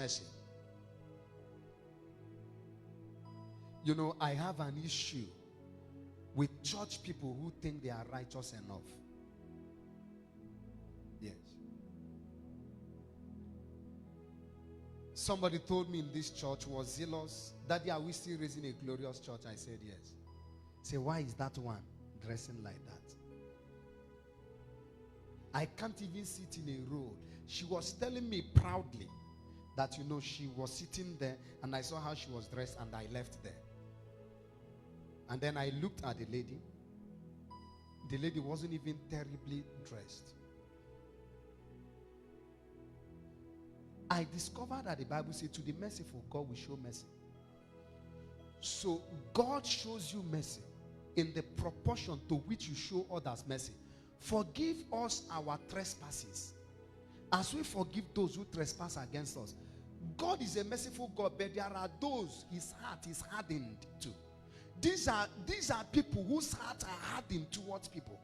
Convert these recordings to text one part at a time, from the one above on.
mercy. You know, I have an issue with church people who think they are righteous enough. Yes. Somebody told me in this church was zealous. Daddy, are we still raising a glorious church? I said yes. Say, why is that one dressing like that? I can't even sit in a row. She was telling me proudly that, you know, she was sitting there and I saw how she was dressed and I left there. And then I looked at the lady. The lady wasn't even terribly dressed. I discovered that the Bible says, to the merciful, God will show mercy. So God shows you mercy in the proportion to which you show others mercy. Forgive us our trespasses as we forgive those who trespass against us. God is a merciful God, but there are those his heart is hardened to. These are people whose hearts are hardened towards people,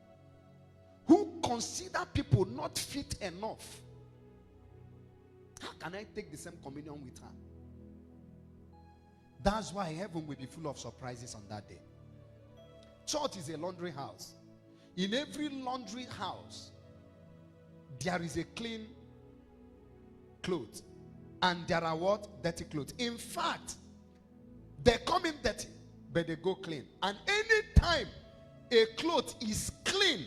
who consider people not fit enough. How can I take the same communion with her? That's why heaven will be full of surprises on that day. Church is a laundry house. In every laundry house, there is a clean clothes, and there are what? Dirty clothes. In fact, they come in dirty, but they go clean. And anytime a cloth is clean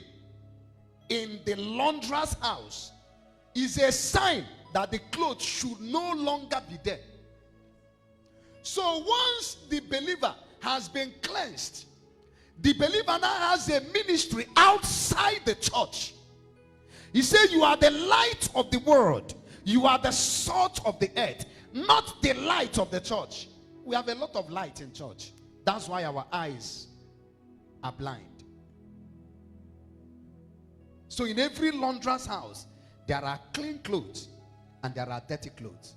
in the launderer's house, is a sign that the clothes should no longer be there. So once the believer has been cleansed, the believer now has a ministry outside the church. He said, you are the light of the world. You are the salt of the earth, not the light of the church. We have a lot of light in church. That's why our eyes are blind. So in every launderer's house, there are clean clothes and there are dirty clothes.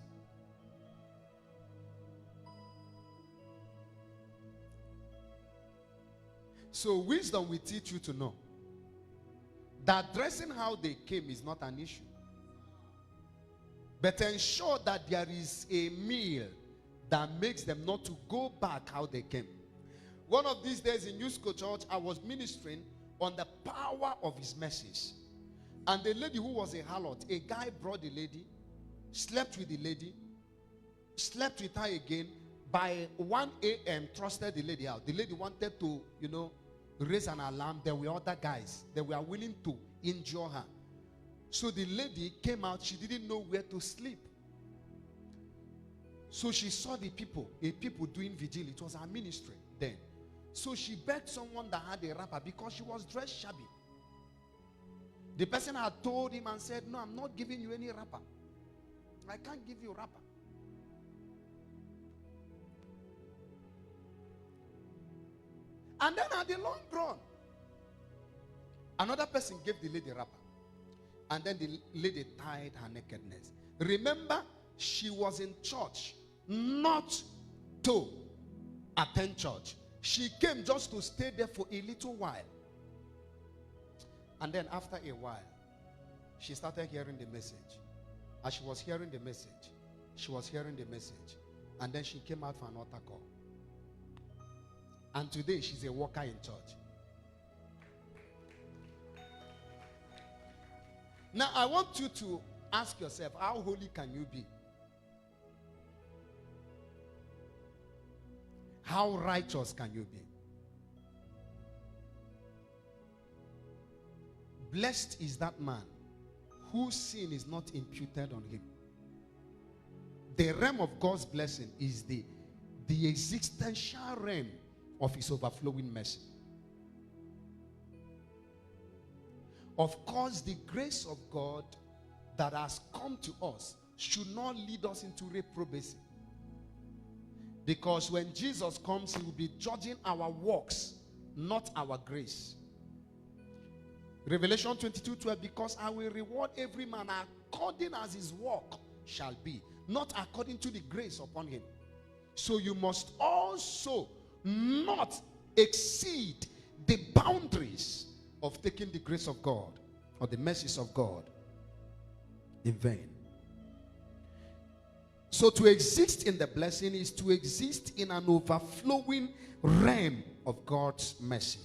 So wisdom will teach you to know that dressing how they came is not an issue. But ensure that there is a meal that makes them not to go back how they came. One of these days in New School Church, I was ministering on the power of his message. And the lady who was a harlot, a guy brought the lady, slept with the lady, slept with her again. By 1 a.m., trusted the lady out. The lady wanted to, raise an alarm. There were other guys that were willing to injure her. So the lady came out. She didn't know where to sleep. So she saw the people doing vigil. It was her ministry then. So she begged someone that had a wrapper because she was dressed shabby. The person had told him and said, no, I'm not giving you any wrapper. I can't give you a wrapper. And then at the long run, another person gave the lady a wrapper. And then the lady tied her nakedness. Remember, she was in church, not to attend church. She came just to stay there for a little while. And then after a while, she started hearing the message. As she was hearing the message, and then she came out for an altar call. And today, she's a worker in church. Now, I want you to ask yourself, how holy can you be? How righteous can you be? Blessed is that man whose sin is not imputed on him. The realm of God's blessing is the existential realm of his overflowing mercy. Of course, the grace of God that has come to us should not lead us into reprobacy. Because when Jesus comes, he will be judging our works, not our grace. Revelation 22:12, because I will reward every man according as his work shall be, not according to the grace upon him. So you must also not exceed the boundaries of taking the grace of God or the mercies of God in vain. So to exist in the blessing is to exist in an overflowing realm of God's mercy.